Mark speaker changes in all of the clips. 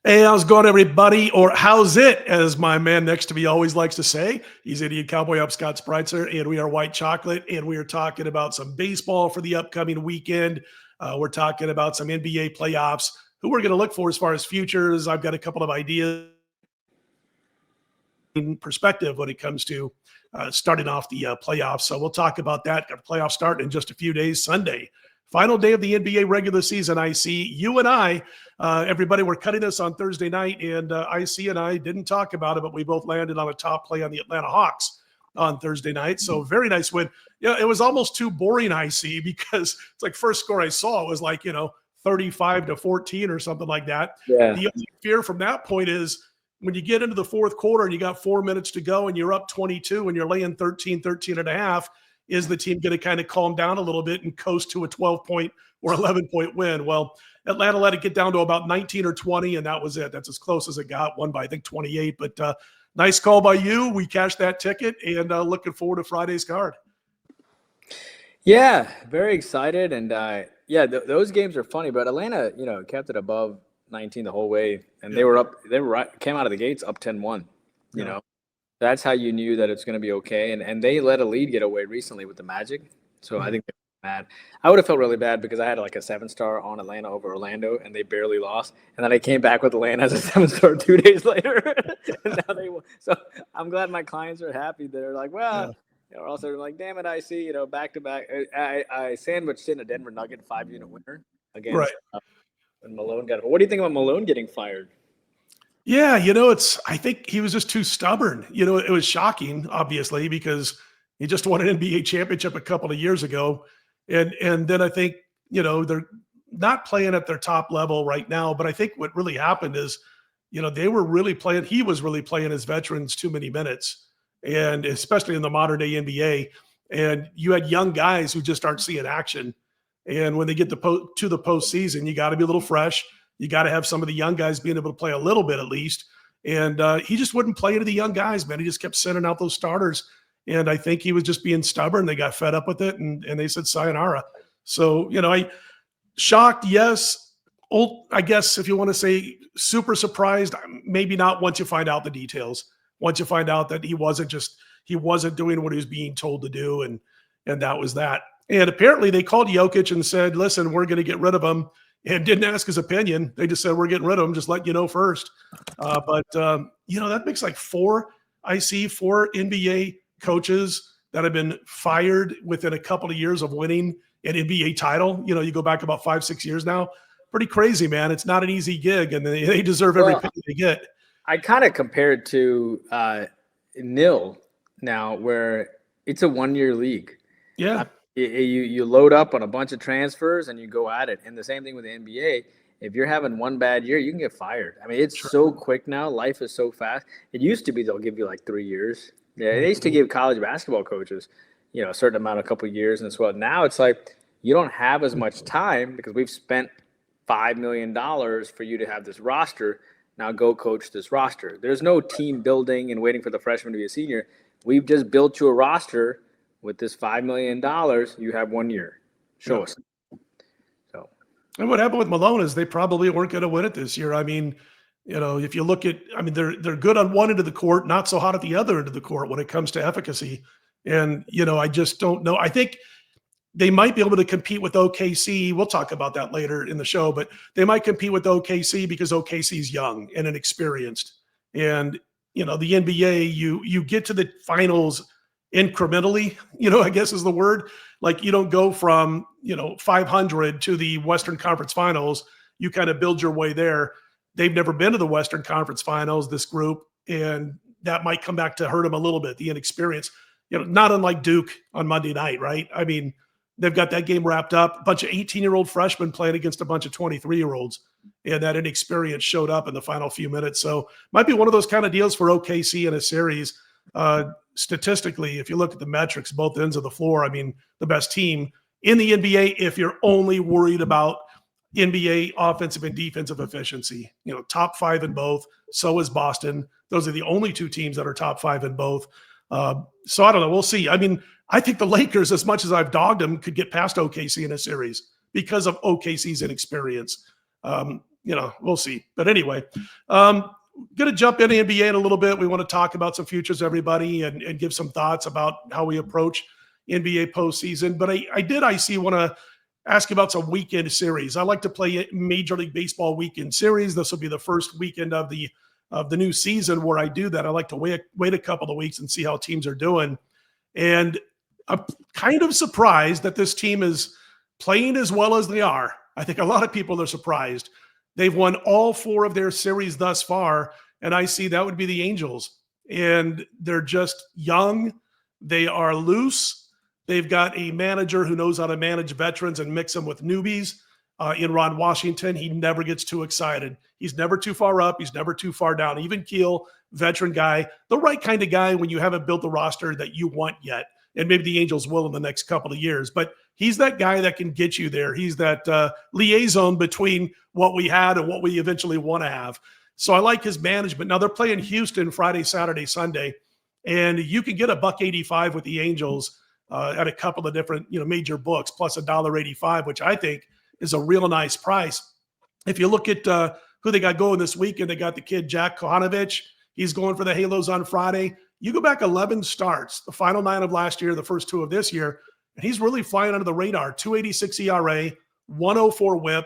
Speaker 1: Hey, how's it going, everybody? Or how's it, as my man next to me always likes to say. He's Indian Cowboy up, Scott Spreitzer, and we are White Chocolate, and we are talking about some baseball for the upcoming weekend. We're talking about some NBA playoffs, who we're going to look for as far as futures. I've got a couple of ideas in perspective when it comes to starting off the playoffs. So we'll talk about that. Got playoff start in just a few days, Sunday. Final day of the NBA regular season, IC. You and I, everybody, we're cutting this on Thursday night, and IC and I didn't talk about it, but we both landed on a top play on the Atlanta Hawks on Thursday night. So very nice win. Yeah, it was almost too boring, IC, because it's like first score I saw was like, 35-14 or something like that.
Speaker 2: Yeah.
Speaker 1: The only fear from that point is when you get into the fourth quarter and you got 4 minutes to go and you're up 22 and you're laying 13 and a half, is the team going to kind of calm down a little bit and coast to a 12-point or 11-point win? Well, Atlanta let it get down to about 19 or 20, and that was it. That's as close as it got, won by, I think, 28. But nice call by you. We cashed that ticket, and looking forward to Friday's card.
Speaker 2: Yeah, very excited. And, those games are funny. But Atlanta, kept it above 19 the whole way. And they were up – came out of the gates up 10-1, you know. That's how you knew that it's going to be okay. And they let a lead get away recently with the Magic. So I think they're mad. I would have felt really bad because I had like a 7-star on Atlanta over Orlando, and they barely lost. And then I came back with Atlanta as a 7-star 2 days later. And now they won. So I'm glad my clients are happy. They're like, well, or else they're like, damn it, I see, back to back. I sandwiched in a Denver Nugget 5-unit winner against and Malone got it. What do you think about Malone getting fired?
Speaker 1: Yeah, I think he was just too stubborn. It was shocking, obviously, because he just won an NBA championship a couple of years ago. And then I think, they're not playing at their top level right now. But I think what really happened is, he was really playing his veterans too many minutes, and especially in the modern day NBA. And you had young guys who just aren't seeing action. And when they get to the postseason, you got to be a little fresh. You got to have some of the young guys being able to play a little bit at least. And he just wouldn't play to the young guys, man. He just kept sending out those starters. And I think he was just being stubborn. They got fed up with it, and they said sayonara. So, I shocked, yes. I guess if you want to say super surprised, maybe not once you find out the details. Once you find out that he wasn't doing what he was being told to do, and that was that. And apparently they called Jokic and said, listen, we're going to get rid of him. And didn't ask his opinion. They just said, we're getting rid of him. Just let you know first. But that makes like four NBA coaches that have been fired within a couple of years of winning an NBA title. You go back about 5-6 years now. Pretty crazy, man. It's not an easy gig, and they deserve every penny they get.
Speaker 2: I kind of compared to NIL now, where it's a 1-year league.
Speaker 1: Yeah.
Speaker 2: You load up on a bunch of transfers and you go at it. And the same thing with the NBA. If you're having one bad year, you can get fired. I mean, it's so quick now. Life is so fast. It used to be they'll give you like 3 years. Yeah, they used to give college basketball coaches, a certain amount, a couple of years and so on. Now it's like you don't have as much time because we've spent $5 million for you to have this roster. Now go coach this roster. There's no team building and waiting for the freshman to be a senior. We've just built you a roster. With this $5 million, you have 1 year. Show us. So,
Speaker 1: and what happened with Malone is they probably weren't going to win it this year. I mean, if you look at, they're good on one end of the court, not so hot at the other end of the court when it comes to efficacy. And I just don't know. I think they might be able to compete with OKC. We'll talk about that later in the show, but they might compete with OKC because OKC is young and inexperienced. And the NBA, you get to the finals incrementally, I guess is the word. Like you don't go from, 500 to the Western Conference Finals. You kind of build your way there. They've never been to the Western Conference Finals, this group, and that might come back to hurt them a little bit, the inexperience. Not unlike Duke on Monday night, right? I mean, they've got that game wrapped up. A bunch of 18-year-old freshmen playing against a bunch of 23-year-olds, and that inexperience showed up in the final few minutes. So might be one of those kind of deals for OKC in a series. Statistically, if you look at the metrics, both ends of the floor, the best team in the NBA, if you're only worried about NBA offensive and defensive efficiency, top 5 in both. So is Boston. Those are the only 2 teams that are top 5 in both. So I don't know. We'll see. I think the Lakers, as much as I've dogged them, could get past OKC in a series because of OKC's inexperience. we'll see. But anyway, going to jump into NBA in a little bit. We want to talk about some futures, everybody, and give some thoughts about how we approach NBA postseason. But I see want to ask you about some weekend series. I like to play Major League Baseball weekend series. This will be the first weekend of the new season where I do that. I like to wait a couple of weeks and see how teams are doing. And I'm kind of surprised that this team is playing as well as they are. I think a lot of people are surprised. They've won all 4 of their series thus far, and I see that would be the Angels. And they're just young. They are loose. They've got a manager who knows how to manage veterans and mix them with newbies. In Ron Washington, he never gets too excited. He's never too far up. He's never too far down. Even keel, veteran guy, the right kind of guy when you haven't built the roster that you want yet. And maybe the Angels will in the next couple of years. But he's that guy that can get you there. He's that liaison between what we had and what we eventually want to have. So I like his management. Now they're playing Houston Friday, Saturday, Sunday. And you can get $1.85 with the Angels at a couple of different major books, plus $1.85, which I think is a real nice price. If you look at who they got going this weekend, they got the kid Jack Kohanovich. He's going for the Halos on Friday. You go back 11 starts, the final 9 of last year, the first 2 of this year, and he's really flying under the radar. 2.86 ERA, 104 WHIP,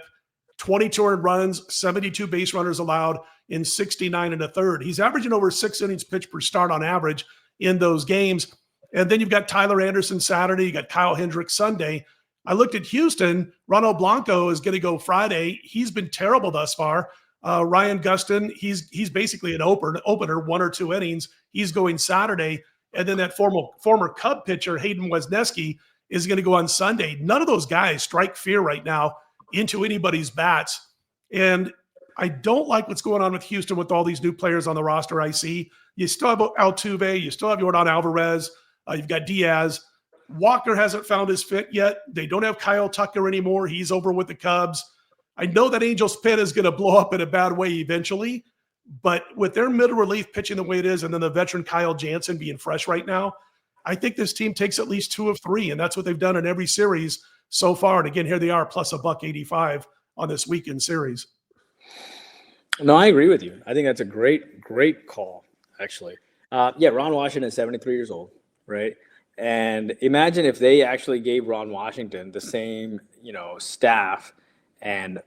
Speaker 1: 22 earned runs, 72 base runners allowed in 69 1/3. He's averaging over 6 innings pitched per start on average in those games. And then you've got Tyler Anderson Saturday. You got Kyle Hendricks Sunday. I looked at Houston. Ronald Blanco is going to go Friday. He's been terrible thus far. Ryan Gustin, he's basically an opener, 1 or 2 innings. He's going Saturday. And then that former Cub pitcher, Hayden Wesneski, is going to go on Sunday. None of those guys strike fear right now into anybody's bats. And I don't like what's going on with Houston with all these new players on the roster I see. You still have Altuve. You still have Yordan Alvarez. You've got Diaz. Walker hasn't found his fit yet. They don't have Kyle Tucker anymore. He's over with the Cubs. I know that Angels pen is going to blow up in a bad way eventually, but with their middle relief pitching the way it is, and then the veteran Kyle Jansen being fresh right now, I think this team takes at least 2 of 3, and that's what they've done in every series so far. And again, here they are plus $1.85 on this weekend series.
Speaker 2: No, I agree with you. I think that's a great call, actually. Ron Washington is 73 years old, right? And imagine if they actually gave Ron Washington the same, staff and,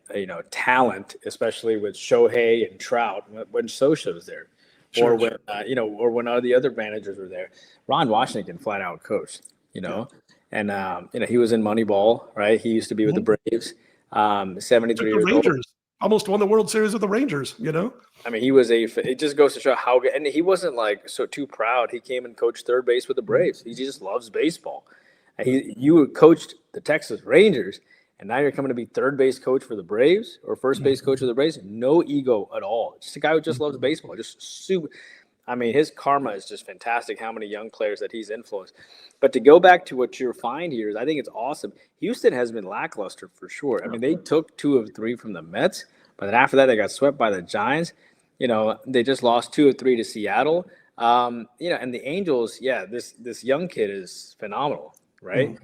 Speaker 2: talent, especially with Shohei and Trout when Socha was there,
Speaker 1: Sure.
Speaker 2: or when, or when all the other managers were there. Ron Washington flat out coached, and, he was in Moneyball, right? He used to be with the Braves, 73 years
Speaker 1: Rangers.
Speaker 2: old.
Speaker 1: Almost won the World Series with the Rangers,
Speaker 2: I mean, it just goes to show how good, and he wasn't too proud. He came and coached third base with the Braves. He just loves baseball. And you coached the Texas Rangers, and now you're coming to be third base coach for the Braves or first base coach for the Braves. No ego at all. Just a guy who just loves baseball. Just super. I mean, his karma is just fantastic. How many young players that he's influenced. But to go back to what you're finding here is, I think it's awesome. Houston has been lackluster for sure. I mean, they took 2 of 3 from the Mets, but then after that they got swept by the Giants. They just lost 2 of 3 to Seattle. And the Angels, this young kid is phenomenal, right?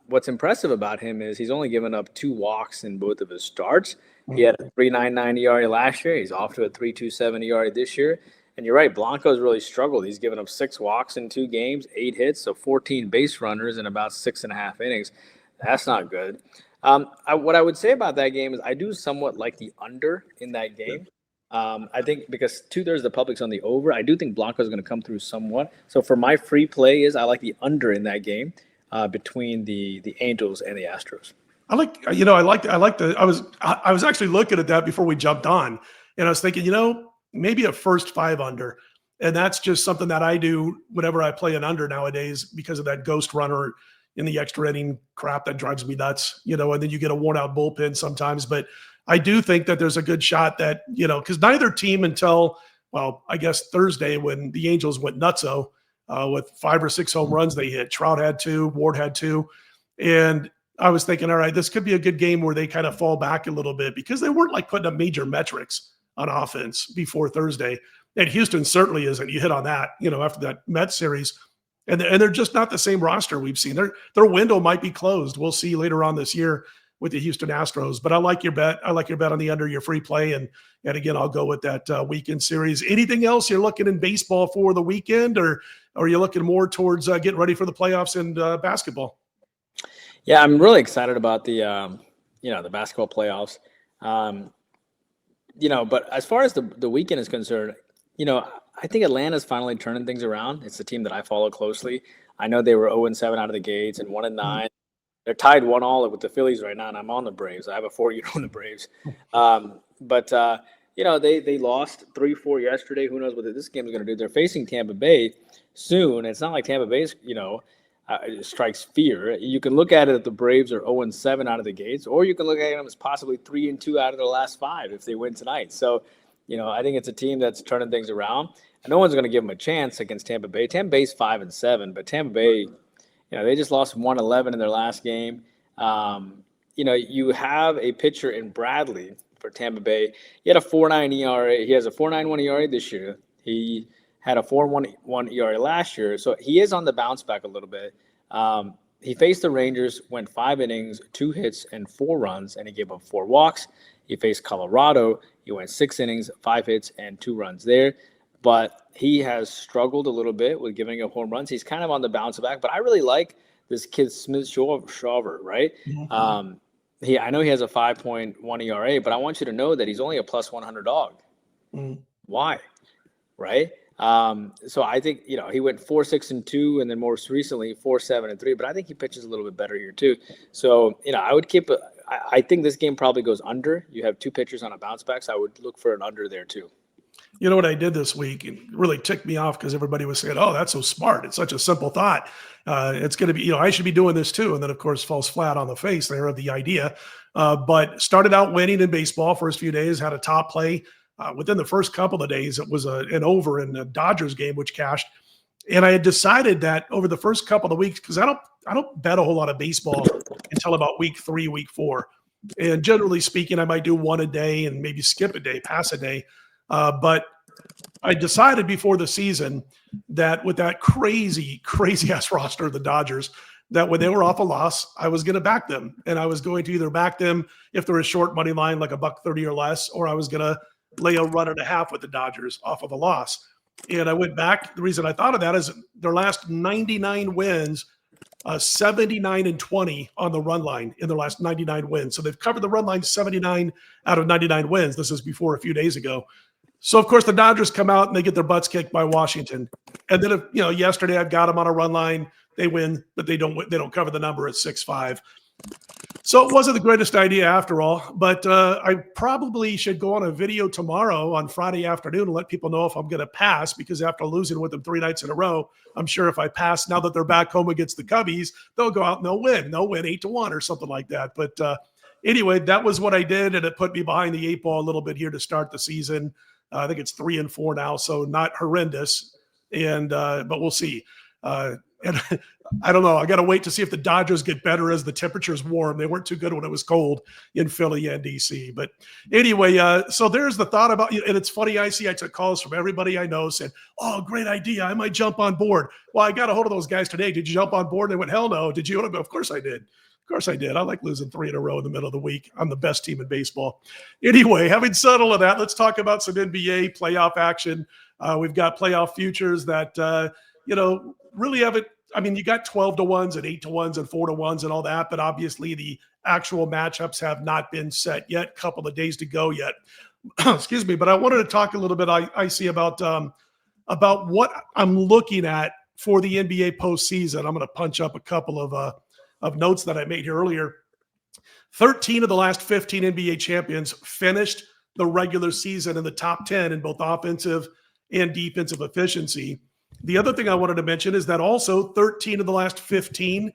Speaker 2: What's impressive about him is he's only given up 2 walks in both of his starts. He had a 3.99 ERA last year. He's off to a 3.27 ERA this year. And you're right, Blanco's really struggled. He's given up 6 walks in 2 games, 8 hits, so 14 base runners in about 6.5 innings. That's not good. What I would say about that game is I do somewhat like the under in that game. I think because 2/3 of the public's on the over, I do think Blanco's going to come through somewhat. So for my free play I like the under in that game between the Angels and the Astros.
Speaker 1: I was actually looking at that before we jumped on, and I was thinking, maybe a first 5 under. And that's just something that I do whenever I play an under nowadays because of that ghost runner in the extra inning crap that drives me nuts, and then you get a worn out bullpen sometimes. But I do think that there's a good shot that, because neither team until, I guess Thursday when the Angels went nutso with 5 or 6 home runs they hit. Trout had 2, Ward had 2. And I was thinking, all right, this could be a good game where they kind of fall back a little bit because they weren't putting up major metrics on offense before Thursday. And Houston certainly isn't. You hit on that, after that Mets series. And they're just not the same roster we've seen. Their window might be closed. We'll see later on this year with the Houston Astros. But I like your bet. I like your bet on the under, your free play. And again, I'll go with that weekend series. Anything else you're looking in baseball for the weekend, or are you looking more towards getting ready for the playoffs and basketball?
Speaker 2: Yeah, I'm really excited about the the basketball playoffs. But as far as the weekend is concerned, I think Atlanta's finally turning things around. It's the team that I follow closely. I know they were 0-7 out of the gates and 1-9. They're tied 1-1 with the Phillies right now, and I'm on the Braves. I have a 4-year on the Braves. But they lost 3-4 yesterday. Who knows what this game is going to do? They're facing Tampa Bay soon. It's not like Tampa Bay's, strikes fear. You can look at it that the Braves are 0-7 out of the gates, or you can look at them as possibly 3-2 out of their last 5 if they win tonight. So, I think it's a team that's turning things around. And no one's going to give them a chance against Tampa Bay. Tampa Bay's 5-7, but Tampa Bay, they just lost 1-11 in their last game. You have a pitcher in Bradley for Tampa Bay. He had a 4.9 ERA. He has a 4.91 ERA this year. He had a 4.11 ERA last year, so he is on the bounce back a little bit. He faced the Rangers, went 5 innings, 2 hits, and 4 runs, and he gave up 4 walks. He faced Colorado. He went 6 innings, 5 hits, and 2 runs there. But he has struggled a little bit with giving up home runs. He's kind of on the bounce back, but I really like this kid Smith-Shawver, right? Mm-hmm. I know he has a 5.1 ERA, but I want you to know that he's only a plus 100 dog. Mm. Why? Right? So I think, he went 4-6-2, and then most recently 4-7-3, but I think he pitches a little bit better here too. So, I would I think this game probably goes under. You have 2 pitchers on a bounce back, so I would look for an under there too.
Speaker 1: You know what I did this week? It really ticked me off because everybody was saying, oh, that's so smart. It's such a simple thought. It's going to be, I should be doing this too. And then, of course, falls flat on the face there of the idea. But started out winning in baseball first few days, had a top play. Within the first couple of days, it was an over in the Dodgers game, which cashed. And I had decided that over the first couple of weeks, because I don't bet a whole lot of baseball until about week 3, week 4. And generally speaking, I might do 1 a day and maybe skip a day, pass a day. But I decided before the season that with that crazy ass roster of the Dodgers, that when they were off a loss, I was going to back them. And I was going to either back them if there was short money line, like $1.30 or less, or I was going to lay a run and a half with the Dodgers off of a loss. And I went back. The reason I thought of that is their last 99 wins, 79-20 on the run line in their last 99 wins. So they've covered the run line 79 out of 99 wins. This is before a few days ago. So, of course, the Dodgers come out and they get their butts kicked by Washington. And then, yesterday I've got them on a run line. They win, but they don't cover the number at 6-5. So it wasn't the greatest idea after all, but I probably should go on a video tomorrow on Friday afternoon and let people know if I'm going to pass, because after losing with them 3 nights in a row, I'm sure if I pass, now that they're back home against the Cubbies, they'll go out and they'll win. They'll win 8-1 or something like that. But anyway, that was what I did, and it put me behind the 8 ball a little bit here to start the season. I think it's 3-4 now, so not horrendous. And but we'll see. And I don't know. I got to wait to see if the Dodgers get better as the temperatures warm. They weren't too good when it was cold in Philly and DC. But anyway, so there's the thought about, and it's funny. I took calls from everybody I know saying, "Oh, great idea. I might jump on board." Well, I got a hold of those guys today. Did you jump on board? They went, "Hell no." Did you? Of course I did. Of course I did. I like losing 3 in a row in the middle of the week. I'm the best team in baseball. Anyway, having said all of that, let's talk about some NBA playoff action. We've got playoff futures that, really haven't. I mean, you got 12-1s and 8-1s and 4-1s and all that, but obviously the actual matchups have not been set yet. Couple of days to go yet. Excuse me. But I wanted to talk a little bit, I see about what I'm looking at for the NBA postseason. I'm going to punch up a couple of notes that I made here earlier. 13 of the last 15 NBA champions finished the regular season in the top 10 in both offensive and defensive efficiency. The other thing I wanted to mention is that also 13 of the last 15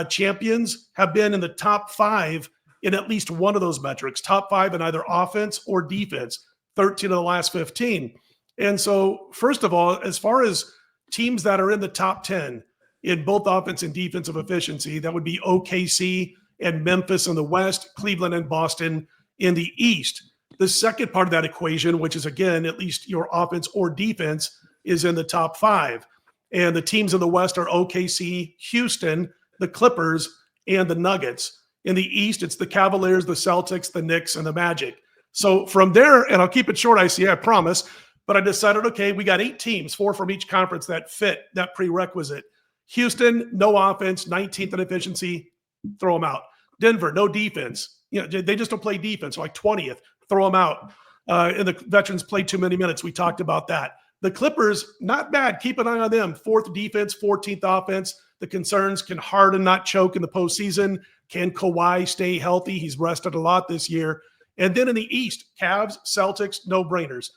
Speaker 1: champions have been in the top 5 in at least one of those metrics, top 5 in either offense or defense, 13 of the last 15. And so, first of all, as far as teams that are in the top 10 in both offense and defensive efficiency, that would be OKC and Memphis in the West, Cleveland and Boston in the East. The second part of that equation, which is, again, at least your offense or defense, is in the top 5. And the teams in the West are OKC, Houston, the Clippers, and the Nuggets. In the East, it's the Cavaliers, the Celtics, the Knicks, and the Magic. So from there, and I'll keep it short, I promise, but I decided, okay, we got 8 teams, 4 from each conference that fit that prerequisite. Houston, no offense, 19th in efficiency, throw them out. Denver, no defense. They just don't play defense, like 20th, throw them out. And the veterans played too many minutes. We talked about that. The Clippers, not bad. Keep an eye on them. 4th defense, 14th offense. The concerns, can Harden not choke in the postseason? Can Kawhi stay healthy? He's rested a lot this year. And then in the East, Cavs, Celtics, no-brainers.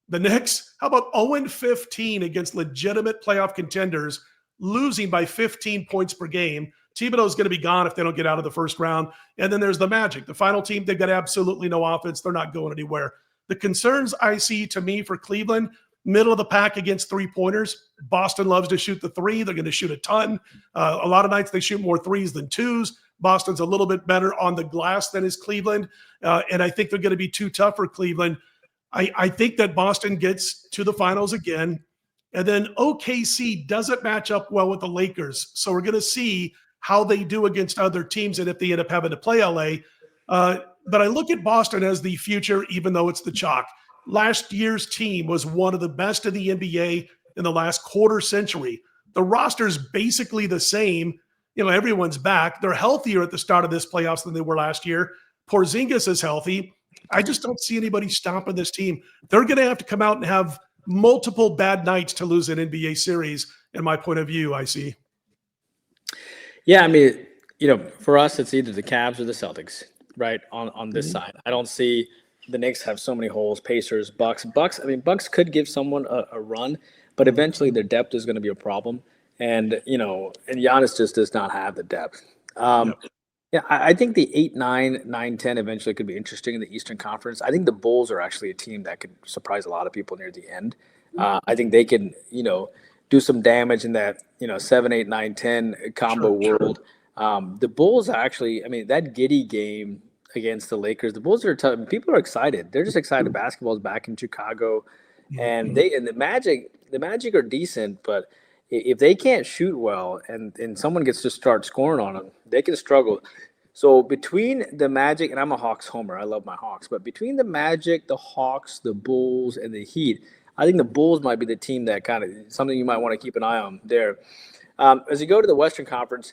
Speaker 1: The Knicks, how about 0-15 against legitimate playoff contenders, losing by 15 points per game? Thibodeau's going to be gone if they don't get out of the first round. And then there's the Magic, the final team. They've got absolutely no offense. They're not going anywhere. The concerns I see, to me, for Cleveland, middle of the pack against three-pointers. Boston loves to shoot the 3. They're going to shoot a ton. A lot of nights they shoot more 3s than 2s. Boston's a little bit better on the glass than is Cleveland. And I think they're going to be too tough for Cleveland. I think that Boston gets to the finals again. And then OKC doesn't match up well with the Lakers. So we're going to see how they do against other teams and if they end up having to play LA. But I look at Boston as the future, even though it's the chalk. Last year's team was one of the best in the NBA in the last quarter century. The roster's basically the same. Everyone's back. They're healthier at the start of this playoffs than they were last year. Porzingis is healthy. I just don't see anybody stopping this team. They're going to have to come out and have multiple bad nights to lose an NBA series, in my point of view, I see.
Speaker 2: Yeah, I mean, for us, it's either the Cavs or the Celtics, right, on this side. I don't see the Knicks have so many holes. Pacers, Bucks. Bucks could give someone a run, but eventually their depth is going to be a problem. And, and Giannis just does not have the depth. Yeah, I think the 8-9, 9-10 eventually could be interesting in the Eastern Conference. I think the Bulls are actually a team that could surprise a lot of people near the end. I think they can, do some damage in that, 7, 8, 9, 10 combo world. The Bulls actually, that Giddey game against the Lakers, the Bulls are tough. People are excited. They're just excited. Basketball's back in Chicago, and the Magic are decent, but if they can't shoot well and someone gets to start scoring on them, they can struggle. So between the Magic, and I'm a Hawks homer, I love my Hawks, but between the Magic, the Hawks, the Bulls, and the Heat, I think the Bulls might be the team that kind of something you might want to keep an eye on there. As you go to the Western Conference,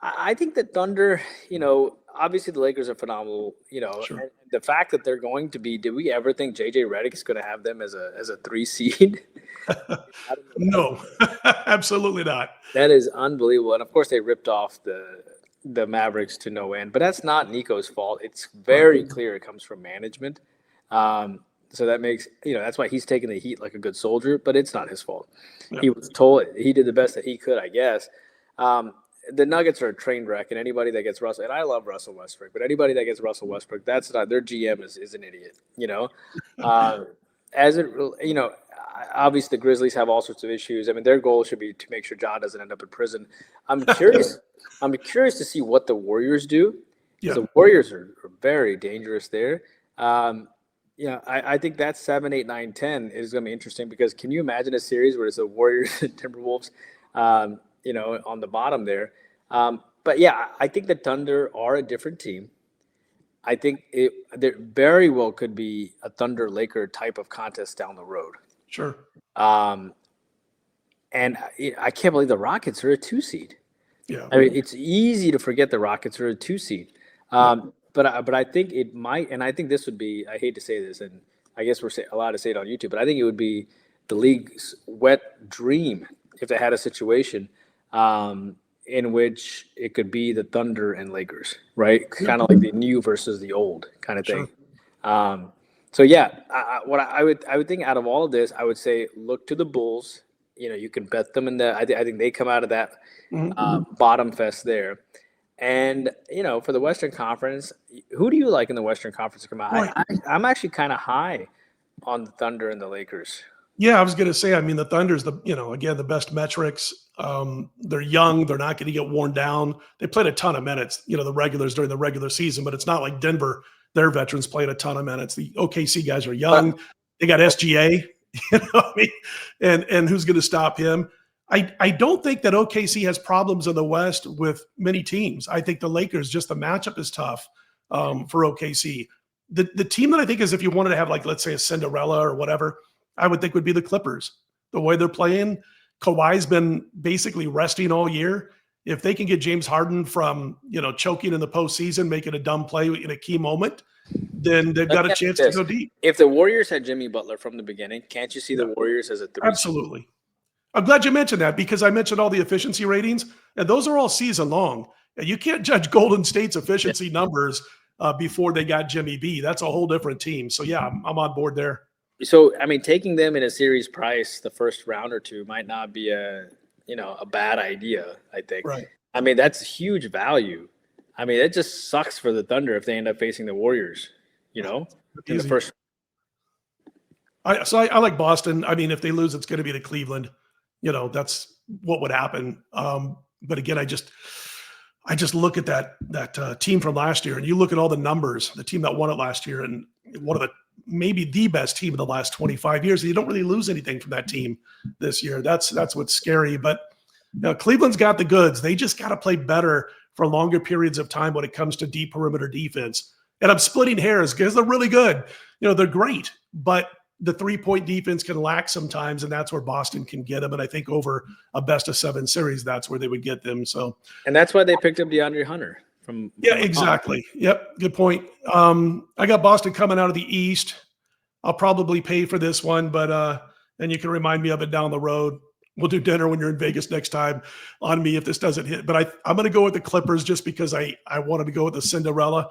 Speaker 2: I think the Thunder, obviously the Lakers are phenomenal,
Speaker 1: Sure.
Speaker 2: And the fact that they're going to be, did we ever think JJ Redick is going to have them as a 3 seed?
Speaker 1: No, absolutely not.
Speaker 2: That is unbelievable. And of course they ripped off the Mavericks to no end, but that's not Nico's fault. It's very clear it comes from management. So that makes, that's why he's taking the heat like a good soldier, but it's not his fault. Yeah. He was told he did the best that he could, I guess. The Nuggets are a train wreck, and anybody that gets Russell, and I love Russell Westbrook, but anybody that gets Russell Westbrook, that's not, their GM is an idiot, obviously the Grizzlies have all sorts of issues. Their goal should be to make sure Ja doesn't end up in prison. I'm curious to see what the Warriors do. Yeah. The Warriors are very dangerous there. I think that 7, 8, 9, 10 is going to be interesting because can you imagine a series where it's the Warriors and Timberwolves, on the bottom there? But yeah, I think the Thunder are a different team. I think there very well could be a Thunder Laker type of contest down the road.
Speaker 1: Sure.
Speaker 2: And I can't believe the Rockets are a 2 seed.
Speaker 1: Yeah.
Speaker 2: It's easy to forget the Rockets are a 2 seed. But I think it might, and I think this would be, I hate to say this, and I guess we're allowed to say it on YouTube, but I think it would be the league's wet dream if they had a situation in which it could be the Thunder and Lakers, right? Kind of like the new versus the old kind of thing. Sure. So yeah, I would think out of all of this, I would say look to the Bulls. You can bet them in the. I think they come out of that bottom fest there. And for the Western Conference, who do you like in the Western Conference to come out? I'm actually kind of high on the Thunder and the Lakers.
Speaker 1: Yeah, I was going to say, the Thunder's again, the best metrics. They're young. They're not going to get worn down. They played a ton of minutes, the regulars during the regular season, but it's not like Denver. Their veterans played a ton of minutes. The OKC guys are young. They got SGA, and who's going to stop him? I don't think that OKC has problems in the West with many teams. I think the Lakers, just the matchup is tough for OKC. The team that I think is, if you wanted to have, like, let's say a Cinderella or whatever, I would think would be the Clippers. The way they're playing, Kawhi's been basically resting all year. If they can get James Harden from, choking in the postseason, making a dumb play in a key moment, then they've got a chance to go deep.
Speaker 2: If the Warriors had Jimmy Butler from the beginning, can't you see the Warriors as a 3?
Speaker 1: Absolutely. I'm glad you mentioned that, because I mentioned all the efficiency ratings, and those are all season long. You can't judge Golden State's efficiency numbers before they got Jimmy B. That's a whole different team. So, yeah, I'm on board there.
Speaker 2: So, I mean, taking them in a series price the first round or two might not be a bad idea, I think.
Speaker 1: Right.
Speaker 2: I mean, that's huge value. I mean, it just sucks for the Thunder if they end up facing the Warriors, in the first.
Speaker 1: I like Boston. I mean, if they lose, it's going to be to Cleveland. That's what would happen. But again, I just look at that team from last year, and you look at all the numbers, the team that won it last year, and one of the maybe the best team in the last 25 years. And you don't really lose anything from that team this year. That's what's scary. But Cleveland's got the goods. They just got to play better for longer periods of time when it comes to deep perimeter defense. And I'm splitting hairs because they're really good. They're great, but the 3-point defense can lack sometimes, and that's where Boston can get them. And I think over a best-of-7 series, that's where they would get them. So,
Speaker 2: and that's why they picked up DeAndre Hunter from
Speaker 1: exactly. Yep, good point. I got Boston coming out of the East. I'll probably pay for this one, but and you can remind me of it down the road. We'll do dinner when you're in Vegas next time on me if this doesn't hit. But I'm going to go with the Clippers just because I wanted to go with the Cinderella.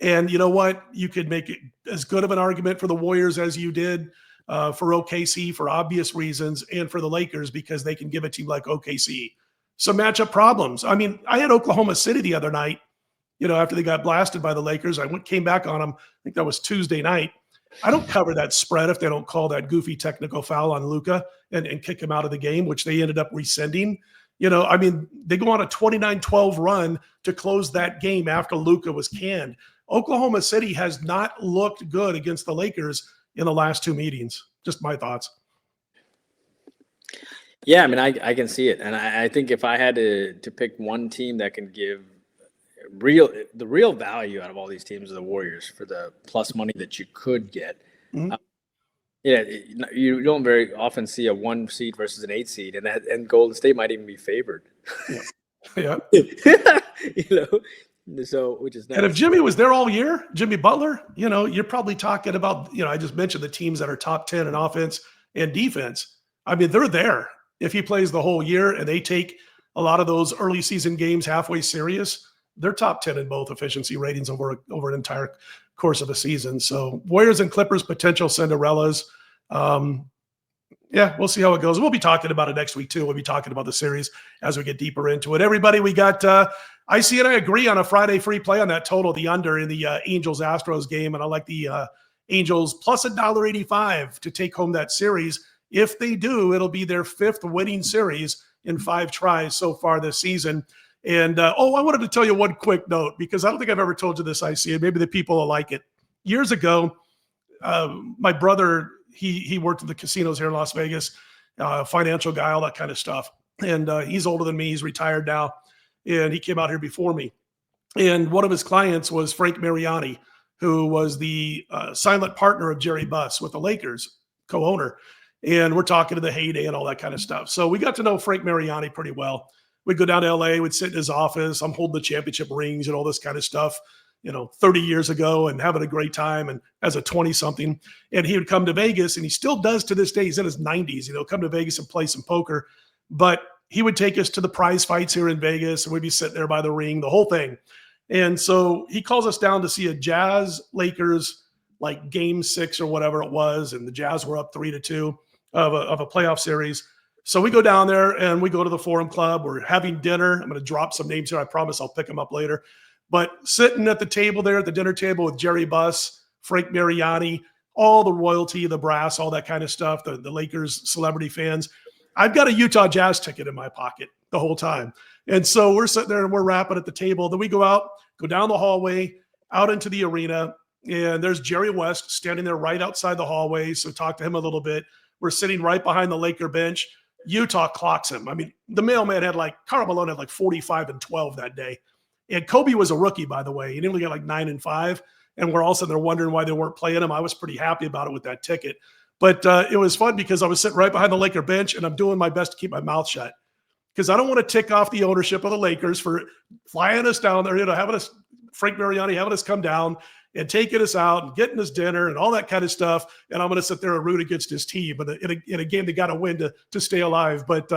Speaker 1: And you know what? You could make it as good of an argument for the Warriors as you did for OKC for obvious reasons, and for the Lakers because they can give a team like OKC some matchup problems. I mean, I had Oklahoma City the other night, after they got blasted by the Lakers. Came back on them. I think that was Tuesday night. I don't cover that spread if they don't call that goofy technical foul on Luka and kick him out of the game, which they ended up rescinding. They go on a 29-12 run to close that game after Luka was canned. Oklahoma City has not looked good against the Lakers in the last 2 meetings. Just my thoughts.
Speaker 2: Yeah, I mean, I can see it. And I think if I had to pick one team that can give the real value out of all these teams are the Warriors for the plus money that you could get. Mm-hmm. You don't very often see a 1 seed versus an 8 seed, and Golden State might even be favored.
Speaker 1: Yeah.
Speaker 2: So, which is nice.
Speaker 1: And if Jimmy was there all year, Jimmy Butler, you're probably talking about, I just mentioned the teams that are top 10 in offense and defense. I mean, they're there if he plays the whole year and they take a lot of those early season games halfway serious. They're top 10 in both efficiency ratings over an entire course of a season. So Warriors and Clippers, potential Cinderellas. We'll see how it goes. We'll be talking about it next week too. We'll be talking about the series as we get deeper into it. Everybody, we got I see and I agree on a Friday free play on that total, the under in the Angels Astros game. And I like the Angels plus $1.85 to take home that series. If they do, it'll be their 5th winning series in 5 tries so far this season. And, I wanted to tell you one quick note, because I don't think I've ever told you this, I see it. Maybe the people will like it. Years ago, my brother, he worked in the casinos here in Las Vegas, financial guy, all that kind of stuff. And he's older than me. He's retired now. And he came out here before me. And one of his clients was Frank Mariani, who was the silent partner of Jerry Buss with the Lakers, co-owner. And we're talking to the heyday and all that kind of stuff. So we got to know Frank Mariani pretty well. We'd go down to LA, we'd sit in his office. I'm holding the championship rings and all this kind of stuff, 30 years ago, and having a great time. And as a 20-something, and he would come to Vegas, and he still does to this day. He's in his 90s, come to Vegas and play some poker. But he would take us to the prize fights here in Vegas, and we'd be sitting there by the ring, the whole thing. And so he calls us down to see a Jazz Lakers, like game 6 or whatever it was. And the Jazz were up 3-2 of a playoff series. So we go down there and we go to the Forum Club. We're having dinner. I'm going to drop some names here. I promise I'll pick them up later. But sitting at the table there, at the dinner table with Jerry Buss, Frank Mariani, all the royalty, the brass, all that kind of stuff, the Lakers celebrity fans. I've got a Utah Jazz ticket in my pocket the whole time. And so we're sitting there and we're rapping at the table. Then we go out, go down the hallway, out into the arena. And there's Jerry West standing there right outside the hallway. So talk to him a little bit. We're sitting right behind the Laker bench. Utah clocks him. I mean, the mailman had Karl Malone had 45-12 that day. And Kobe was a rookie, by the way. He only got 9-5. And we're all sitting there wondering why they weren't playing him. I was pretty happy about it with that ticket. But it was fun because I was sitting right behind the Laker bench, and I'm doing my best to keep my mouth shut because I don't want to tick off the ownership of the Lakers for flying us down there, having us, Frank Mariani, having us come down and taking us out and getting us dinner and all that kind of stuff. And I'm going to sit there and root against his team in a game they got to win to stay alive. But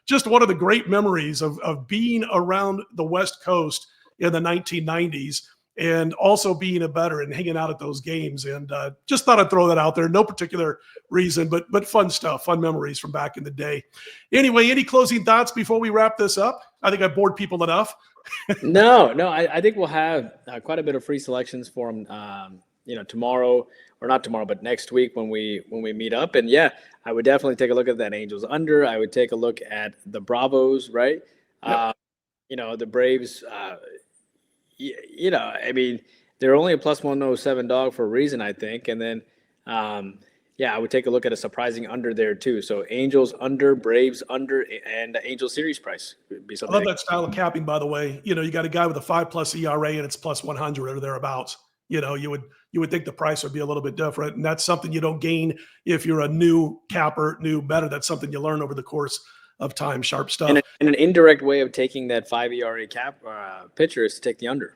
Speaker 1: just one of the great memories of being around the West Coast in the 1990s and also being a bettor and hanging out at those games. And just thought I'd throw that out there. No particular reason, but fun stuff, fun memories from back in the day. Anyway, any closing thoughts before we wrap this up? I think I bored people enough.
Speaker 2: No, I think we'll have quite a bit of free selections for them, tomorrow, or not tomorrow, but next week when we meet up. And yeah, I would definitely take a look at that Angels under. I would take a look at the Bravos, right? Yep. The Braves, I mean, they're only a plus 107 dog for a reason, I think. And then, I would take a look at a surprising under there too. So Angels under, Braves under, and Angels series price would be something.
Speaker 1: I love that style of capping, by the way. You got a guy with a 5+ ERA and it's plus 100 or thereabouts. You would think the price would be a little bit different. And that's something you don't gain if you're a new capper, new bettor. That's something you learn over the course of time. Sharp stuff.
Speaker 2: And an indirect way of taking that 5 ERA cap pitcher is to take the under.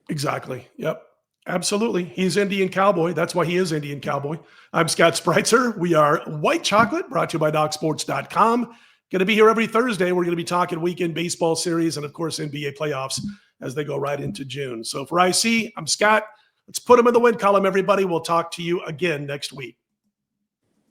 Speaker 2: Exactly.
Speaker 1: Yep. Absolutely. He's Indian Cowboy. That's why he is Indian Cowboy. I'm Scott Spreitzer. We are White Chocolate, brought to you by DocSports.com. Going to be here every Thursday. We're going to be talking weekend baseball series and, of course, NBA playoffs as they go right into June. So for IC, I'm Scott. Let's put them in the win column, everybody. We'll talk to you again next week.